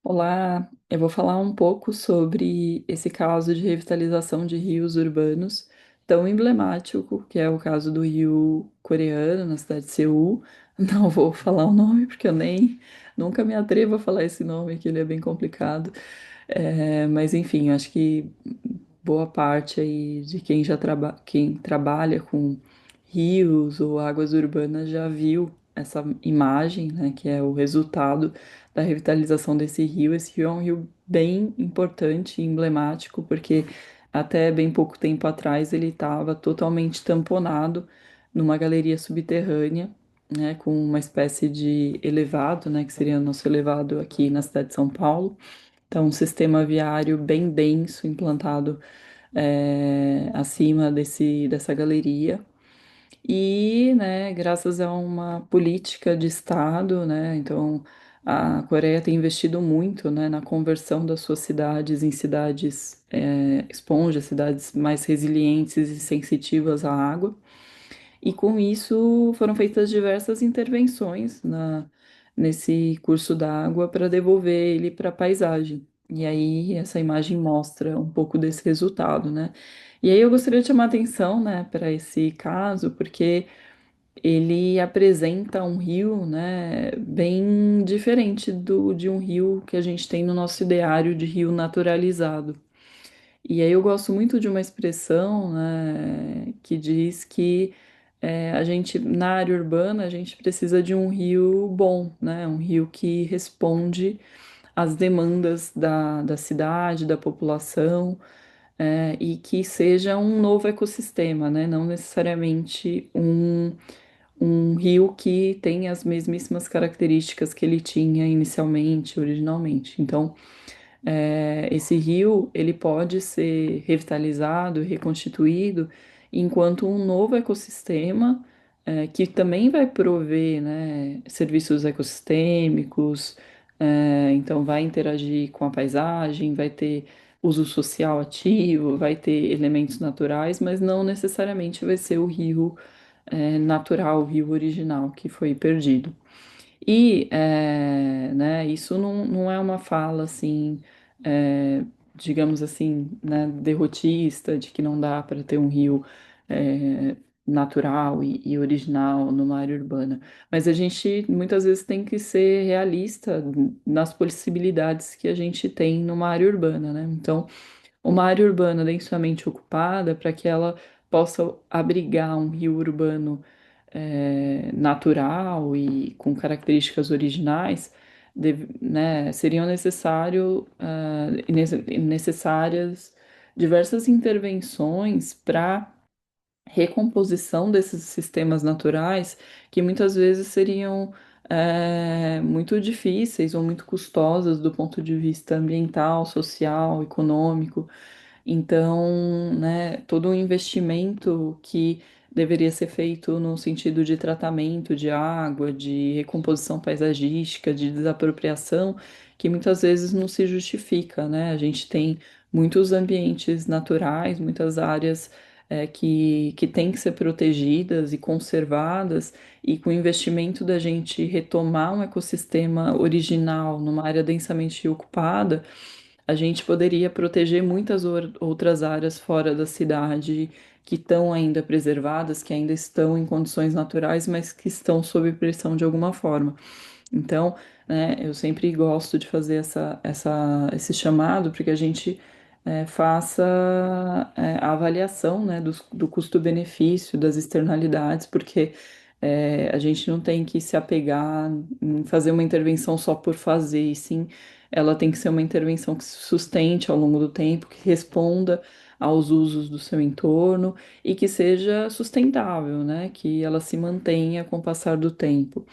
Olá, eu vou falar um pouco sobre esse caso de revitalização de rios urbanos tão emblemático, que é o caso do rio coreano, na cidade de Seul. Não vou falar o nome porque eu nem nunca me atrevo a falar esse nome, que ele é bem complicado. Mas enfim, eu acho que boa parte aí de quem trabalha com rios ou águas urbanas já viu essa imagem, né, que é o resultado da revitalização desse rio. Esse rio é um rio bem importante e emblemático, porque até bem pouco tempo atrás ele estava totalmente tamponado numa galeria subterrânea, né, com uma espécie de elevado, né, que seria o nosso elevado aqui na cidade de São Paulo. Então, um sistema viário bem denso implantado acima dessa galeria. E, né, graças a uma política de Estado, né, então a Coreia tem investido muito, né, na conversão das suas cidades em cidades esponjas, cidades mais resilientes e sensitivas à água. E com isso foram feitas diversas intervenções nesse curso d'água para devolver ele para a paisagem. E aí essa imagem mostra um pouco desse resultado, né? E aí eu gostaria de chamar a atenção, né, para esse caso, porque ele apresenta um rio, né, bem diferente de um rio que a gente tem no nosso ideário de rio naturalizado. E aí eu gosto muito de uma expressão, né, que diz que a gente, na área urbana, a gente precisa de um rio bom, né, um rio que responde às demandas da cidade, da população, e que seja um novo ecossistema, né, não necessariamente um rio que tem as mesmíssimas características que ele tinha inicialmente, originalmente. Então, esse rio ele pode ser revitalizado, reconstituído enquanto um novo ecossistema que também vai prover, né, serviços ecossistêmicos, então vai interagir com a paisagem, vai ter uso social ativo, vai ter elementos naturais, mas não necessariamente vai ser o rio natural, o rio original que foi perdido. E, né, isso não é uma fala assim, é, digamos assim, né, derrotista, de que não dá para ter um rio natural e original numa área urbana. Mas a gente muitas vezes tem que ser realista nas possibilidades que a gente tem numa área urbana, né? Então, uma área urbana densamente ocupada, para que ela possa abrigar um rio urbano natural e com características originais, né, seriam necessárias diversas intervenções para recomposição desses sistemas naturais que muitas vezes seriam muito difíceis ou muito custosas do ponto de vista ambiental, social, econômico. Então, né, todo um investimento que deveria ser feito no sentido de tratamento de água, de recomposição paisagística, de desapropriação, que muitas vezes não se justifica, né? A gente tem muitos ambientes naturais, muitas áreas que têm que ser protegidas e conservadas, e com o investimento da gente retomar um ecossistema original numa área densamente ocupada, a gente poderia proteger muitas outras áreas fora da cidade que estão ainda preservadas, que ainda estão em condições naturais, mas que estão sob pressão de alguma forma. Então, né, eu sempre gosto de fazer esse chamado para que a gente faça a avaliação, né, do custo-benefício, das externalidades, porque a gente não tem que se apegar em fazer uma intervenção só por fazer, e sim ela tem que ser uma intervenção que se sustente ao longo do tempo, que responda aos usos do seu entorno e que seja sustentável, né, que ela se mantenha com o passar do tempo.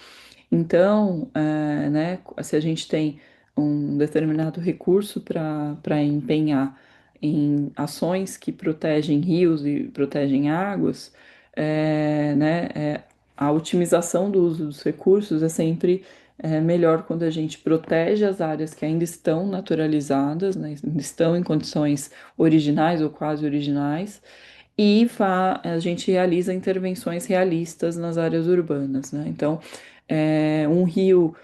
Então, né, se a gente tem um determinado recurso para empenhar em ações que protegem rios e protegem águas, né, a otimização do uso dos recursos é sempre melhor quando a gente protege as áreas que ainda estão naturalizadas, né, ainda estão em condições originais ou quase originais, e a gente realiza intervenções realistas nas áreas urbanas, né? Então, um rio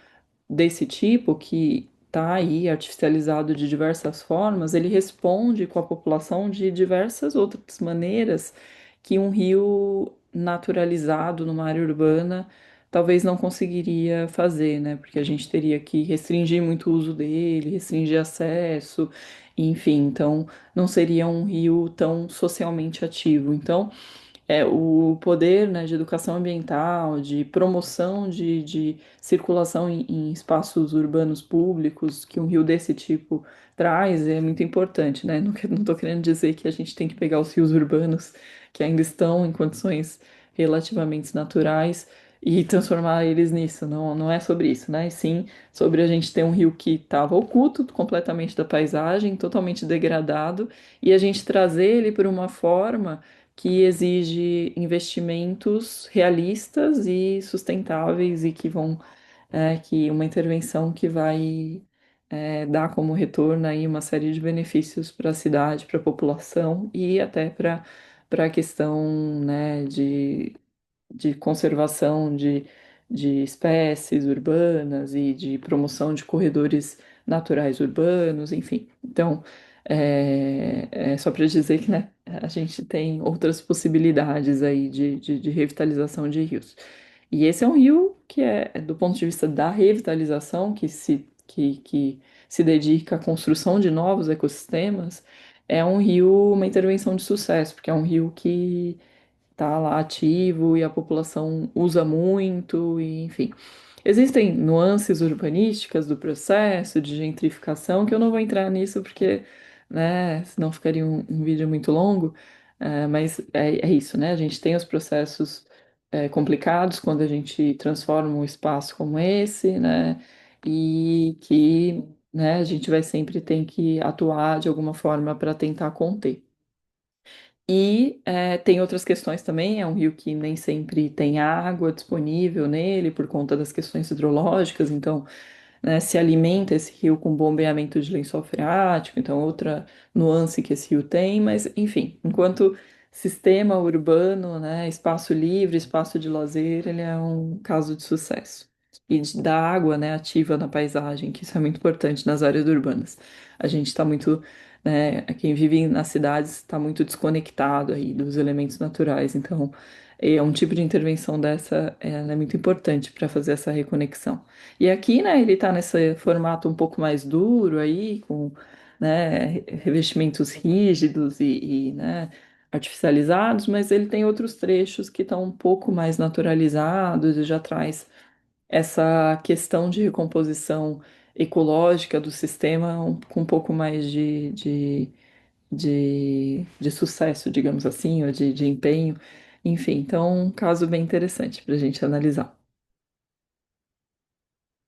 desse tipo, que está aí artificializado de diversas formas, ele responde com a população de diversas outras maneiras que um rio naturalizado numa área urbana talvez não conseguiria fazer, né? Porque a gente teria que restringir muito o uso dele, restringir acesso, enfim, então não seria um rio tão socialmente ativo. Então, o poder, né, de educação ambiental, de promoção de circulação em espaços urbanos públicos que um rio desse tipo traz é muito importante, né? Não estou querendo dizer que a gente tem que pegar os rios urbanos que ainda estão em condições relativamente naturais e transformar eles nisso. Não, não é sobre isso, né? E sim sobre a gente ter um rio que estava oculto completamente da paisagem, totalmente degradado, e a gente trazer ele por uma forma que exige investimentos realistas e sustentáveis e que vão, que uma intervenção que vai, dar como retorno aí uma série de benefícios para a cidade, para a população e até para a questão, né, de conservação de espécies urbanas e de promoção de corredores naturais urbanos, enfim. Então, é só para dizer que, né, a gente tem outras possibilidades aí de revitalização de rios. E esse é um rio que do ponto de vista da revitalização, que se dedica à construção de novos ecossistemas, é um rio, uma intervenção de sucesso, porque é um rio que tá lá ativo e a população usa muito, e, enfim. Existem nuances urbanísticas do processo de gentrificação, que eu não vou entrar nisso porque, né, senão ficaria um vídeo muito longo, mas é isso, né? A gente tem os processos complicados quando a gente transforma um espaço como esse, né? E que, né, a gente vai sempre ter que atuar de alguma forma para tentar conter. E tem outras questões também, é um rio que nem sempre tem água disponível nele por conta das questões hidrológicas, então, né, se alimenta esse rio com bombeamento de lençol freático, então outra nuance que esse rio tem, mas enfim, enquanto sistema urbano, né, espaço livre, espaço de lazer, ele é um caso de sucesso. E da água, né, ativa na paisagem, que isso é muito importante nas áreas urbanas. A gente está muito, né, quem vive nas cidades está muito desconectado aí dos elementos naturais, então é um tipo de intervenção dessa, ela é muito importante para fazer essa reconexão. E aqui, né, ele tá nesse formato um pouco mais duro aí, com, né, revestimentos rígidos né, artificializados, mas ele tem outros trechos que estão um pouco mais naturalizados e já traz essa questão de recomposição ecológica do sistema com um pouco mais de sucesso, digamos assim, ou de empenho. Enfim, então, um caso bem interessante para a gente analisar.